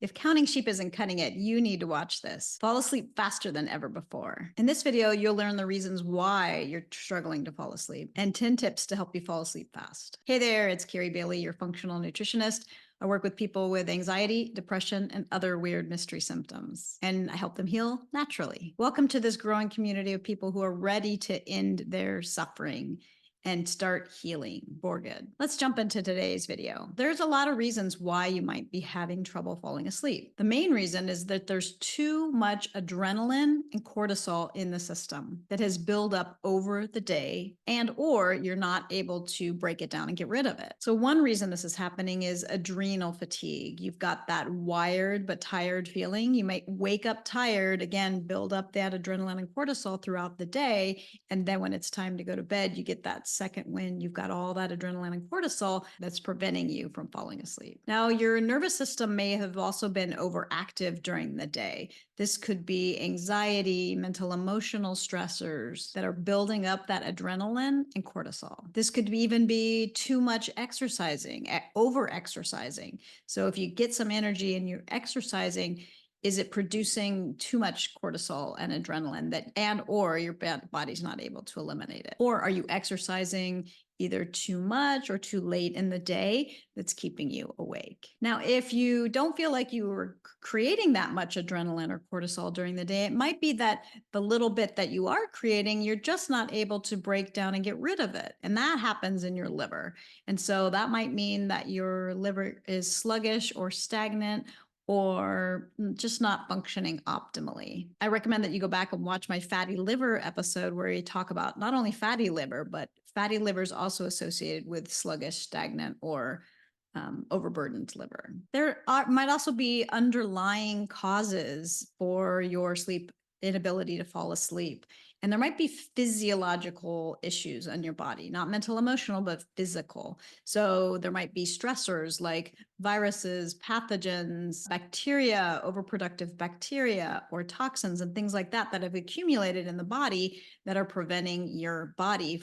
If counting sheep isn't cutting it, you need to watch this. Fall asleep faster than ever before. In this video, you'll learn the reasons why you're struggling to fall asleep and 10 tips to help you fall asleep fast. Hey there, it's Carrie Bailey, your functional nutritionist. I work with people with anxiety, depression, and other weird mystery symptoms, and I help them heal naturally. Welcome to this growing community of people who are ready to end their suffering and start healing for good. Let's jump into today's video. There's a lot of reasons why you might be having trouble falling asleep. The main reason is that there's too much adrenaline and cortisol in the system that has built up over the day, and or you're not able to break it down and get rid of it. So one reason this is happening is adrenal fatigue. You've got that wired but tired feeling. You might wake up tired, again, build up that adrenaline and cortisol throughout the day, and then when it's time to go to bed, you get that second wind. You've got all that adrenaline and cortisol that's preventing you from falling asleep. Now, your nervous system may have also been overactive during the day. This could be anxiety, mental emotional stressors that are building up that adrenaline and cortisol. This could even be too much exercising, over exercising. So if you get some energy and you're exercising, is it producing too much cortisol and adrenaline or your body's not able to eliminate it? Or are you exercising either too much or too late in the day that's keeping you awake? Now, if you don't feel like you were creating that much adrenaline or cortisol during the day, it might be that the little bit that you are creating, you're just not able to break down and get rid of it. And that happens in your liver. And so that might mean that your liver is sluggish or stagnant, or just not functioning optimally. I recommend that you go back and watch my fatty liver episode where we talk about not only fatty liver, but fatty liver is also associated with sluggish, stagnant, or overburdened liver. There might also be underlying causes for your sleep inability to fall asleep. And there might be physiological issues in your body, not mental, emotional, but physical. So there might be stressors like viruses, pathogens, bacteria, overproductive bacteria, or toxins and things like that that have accumulated in the body that are preventing your body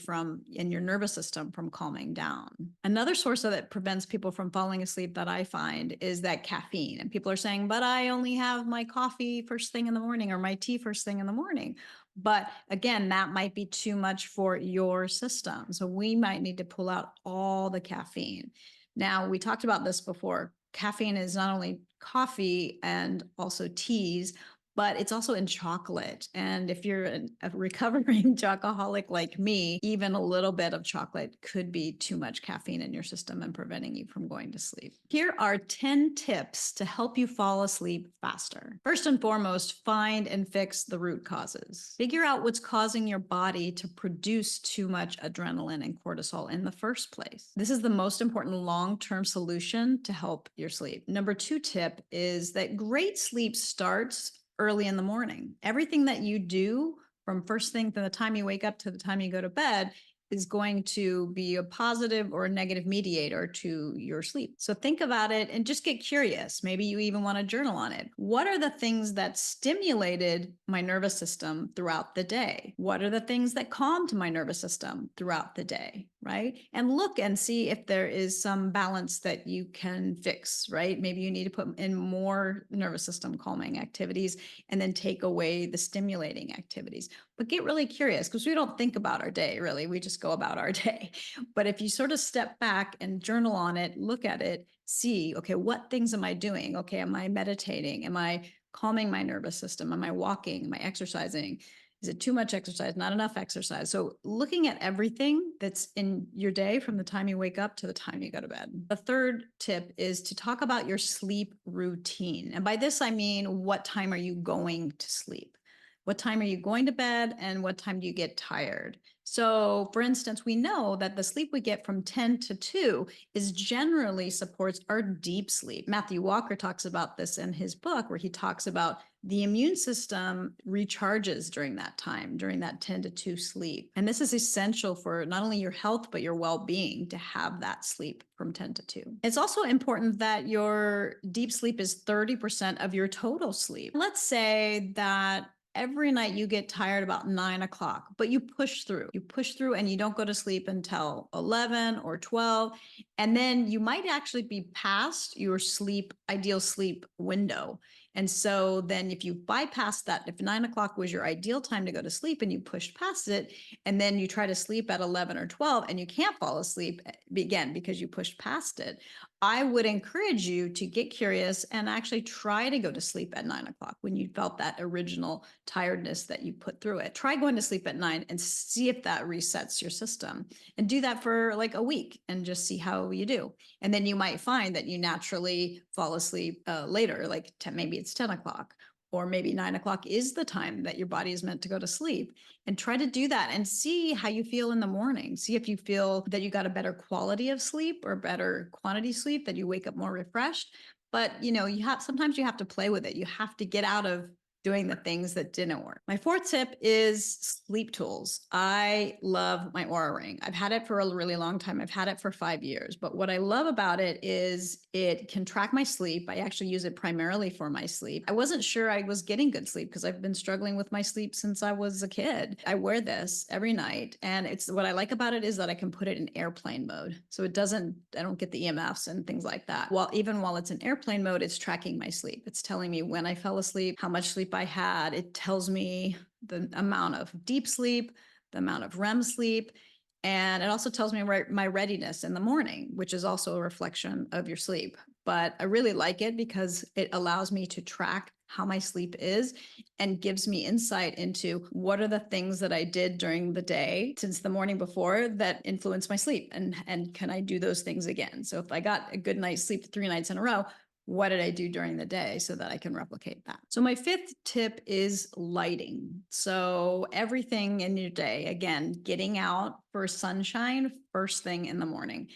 and your nervous system from calming down. Another source that prevents people from falling asleep that I find is that caffeine. And people are saying, but I only have my coffee first thing in the morning or my tea first thing in the morning. But again, that might be too much for your system. So we might need to pull out all the caffeine. Now, we talked about this before. Caffeine is not only coffee and also teas, but it's also in chocolate. And if you're a recovering chocoholic like me, even a little bit of chocolate could be too much caffeine in your system and preventing you from going to sleep. Here are 10 tips to help you fall asleep faster. First and foremost, find and fix the root causes. Figure out what's causing your body to produce too much adrenaline and cortisol in the first place. This is the most important long-term solution to help your sleep. Number 2 tip is that great sleep starts early in the morning. Everything that you do from first thing to the time you wake up to the time you go to bed is going to be a positive or a negative mediator to your sleep. So think about it and just get curious. Maybe you even want to journal on it. What are the things that stimulated my nervous system throughout the day? What are the things that calmed my nervous system throughout the day, right? And look and see if there is some balance that you can fix, right? Maybe you need to put in more nervous system calming activities and then take away the stimulating activities. But get really curious, because we don't think about our day, really. We just go about our day. But if you sort of step back and journal on it, look at it, see, okay, what things am I doing? Okay, am I meditating? Am I calming my nervous system? Am I walking? Am I exercising? Is it too much exercise? Not enough exercise? So looking at everything that's in your day from the time you wake up to the time you go to bed. The third tip is to talk about your sleep routine. And by this, I mean, what time are you going to sleep? What time are you going to bed and what time do you get tired? So for instance, we know that the sleep we get from 10 to 2 is generally supports our deep sleep. Matthew Walker talks about this in his book where he talks about the immune system recharges during that time, during that 10 to 2 sleep. And this is essential for not only your health, but your well-being to have that sleep from 10 to 2. It's also important that your deep sleep is 30% of your total sleep. Let's say that every night you get tired about 9 o'clock, but you push through and you don't go to sleep until 11 or 12. And then you might actually be past your ideal sleep window. And so then if you bypass that, if 9 o'clock was your ideal time to go to sleep and you pushed past it, and then you try to sleep at 11 or 12 and you can't fall asleep again because you pushed past it, I would encourage you to get curious and actually try to go to sleep at 9 o'clock when you felt that original tiredness that you put through it. Try going to sleep at 9 and see if that resets your system, and do that for like a week and just see how you do. And then you might find that you naturally fall asleep later, like maybe it's 10 o'clock. Or maybe 9 o'clock is the time that your body is meant to go to sleep. And try to do that and see how you feel in the morning. See if you feel that you got a better quality of sleep or better quantity sleep, that you wake up more refreshed. But sometimes you have to play with it. You have to get out of doing the things that didn't work. My fourth tip is sleep tools. I love my Oura ring. I've had it for a really long time. I've had it for 5 years. But what I love about it is it can track my sleep. I actually use it primarily for my sleep. I wasn't sure I was getting good sleep because I've been struggling with my sleep since I was a kid. I wear this every night. And what I like about it is that I can put it in airplane mode. So I don't get the EMFs and things like that. Even while it's in airplane mode, it's tracking my sleep. It's telling me when I fell asleep, how much sleep I had. It tells me the amount of deep sleep, the amount of REM sleep, and it also tells me my readiness in the morning, which is also a reflection of your sleep. But I really like it because it allows me to track how my sleep is and gives me insight into what are the things that I did during the day since the morning before that influenced my sleep, and can I do those things again? So if I got a good night's sleep 3 nights in a row, what did I do during the day so that I can replicate that? So my fifth tip is lighting. So everything in your day, again, getting out for sunshine first thing in the morning.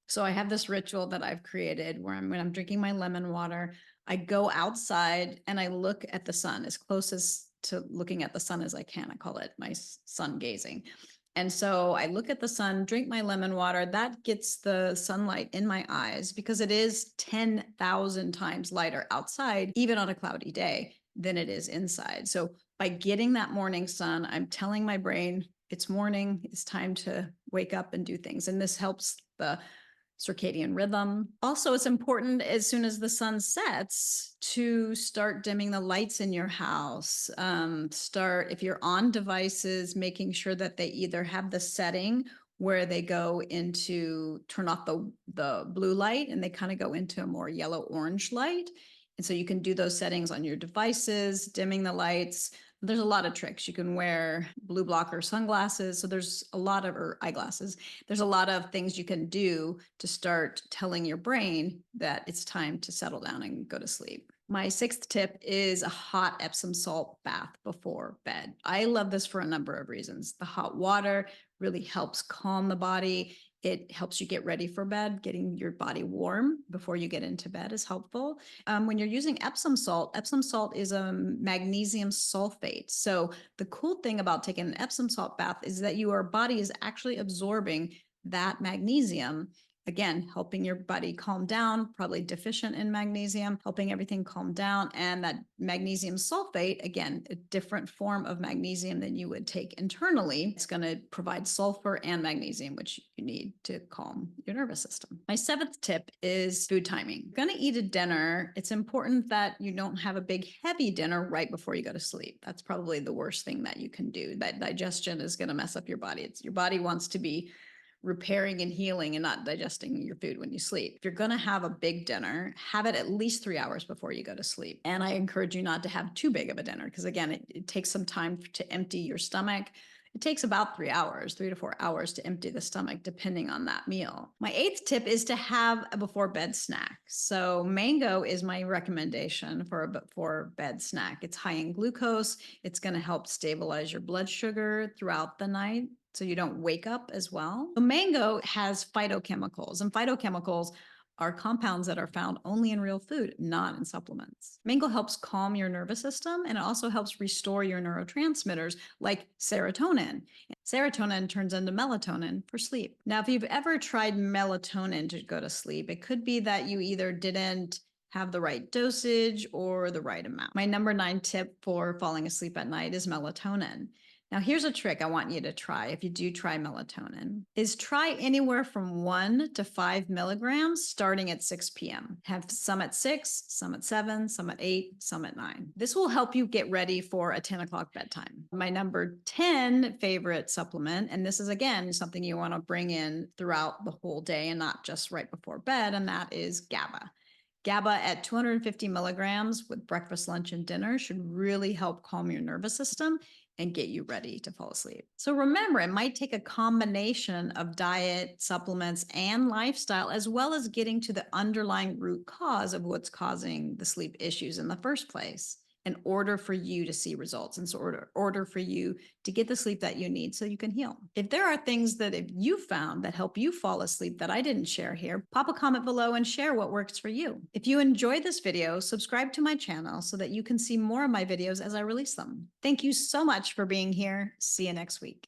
So I have this ritual that I've created where when I'm drinking my lemon water, I go outside and I look at the sun as close as to looking at the sun as I can. I call it my sun gazing. And so I look at the sun, drink my lemon water. That gets the sunlight in my eyes because it is 10,000 times lighter outside, even on a cloudy day, than it is inside. So by getting that morning sun, I'm telling my brain it's morning, it's time to wake up and do things. And this helps the circadian rhythm. Also, it's important as soon as the sun sets to start dimming the lights in your house. If you're on devices, making sure that they either have the setting where they go into turn off the blue light and they kind of go into a more yellow orange light. And so you can do those settings on your devices, dimming the lights. There's a lot of tricks. You can wear blue blocker sunglasses. So there's a lot of, or eyeglasses. There's a lot of things you can do to start telling your brain that it's time to settle down and go to sleep. My sixth tip is a hot Epsom salt bath before bed. I love this for a number of reasons. The hot water really helps calm the body. It helps you get ready for bed. Getting your body warm before you get into bed is helpful. When you're using Epsom salt is a magnesium sulfate. So the cool thing about taking an Epsom salt bath is that your body is actually absorbing that magnesium. Again, helping your body calm down, probably deficient in magnesium, helping everything calm down. And that magnesium sulfate, again, a different form of magnesium than you would take internally. It's going to provide sulfur and magnesium, which you need to calm your nervous system. My seventh tip is food timing. You're going to eat a dinner. It's important that you don't have a big, heavy dinner right before you go to sleep. That's probably the worst thing that you can do. That digestion is going to mess up your body. Your body wants to be repairing and healing and not digesting your food when you sleep. If you're going to have a big dinner, have it at least 3 hours before you go to sleep. And I encourage you not to have too big of a dinner because, again, it takes some time to empty your stomach. It takes about 3 hours, 3 to 4 hours to empty the stomach, depending on that meal. My eighth tip is to have a before bed snack. So mango is my recommendation for a before bed snack. It's high in glucose. It's going to help stabilize your blood sugar throughout the night, so you don't wake up as well. So mango has phytochemicals, and phytochemicals are compounds that are found only in real food, not in supplements. Mango helps calm your nervous system, and it also helps restore your neurotransmitters like serotonin. Serotonin turns into melatonin for sleep. Now, if you've ever tried melatonin to go to sleep, it could be that you either didn't have the right dosage or the right amount. My number 9 tip for falling asleep at night is melatonin. Now, here's a trick I want you to try if you do try melatonin, is try anywhere from 1 to 5 milligrams starting at 6 p.m. Have some at 6, some at 7, some at 8, some at 9. This will help you get ready for a 10 o'clock bedtime. My number 10 favorite supplement, and this is again something you want to bring in throughout the whole day and not just right before bed, and that is GABA. GABA at 250 milligrams with breakfast, lunch, and dinner should really help calm your nervous system and get you ready to fall asleep. So remember, it might take a combination of diet, supplements, and lifestyle, as well as getting to the underlying root cause of what's causing the sleep issues in the first place, in order for you to see results, and so order for you to get the sleep that you need so you can heal. If there are things that if you found that help you fall asleep that I didn't share here, pop a comment below and share what works for you. If you enjoyed this video, subscribe to my channel so that you can see more of my videos as I release them. Thank you so much for being here. See you next week.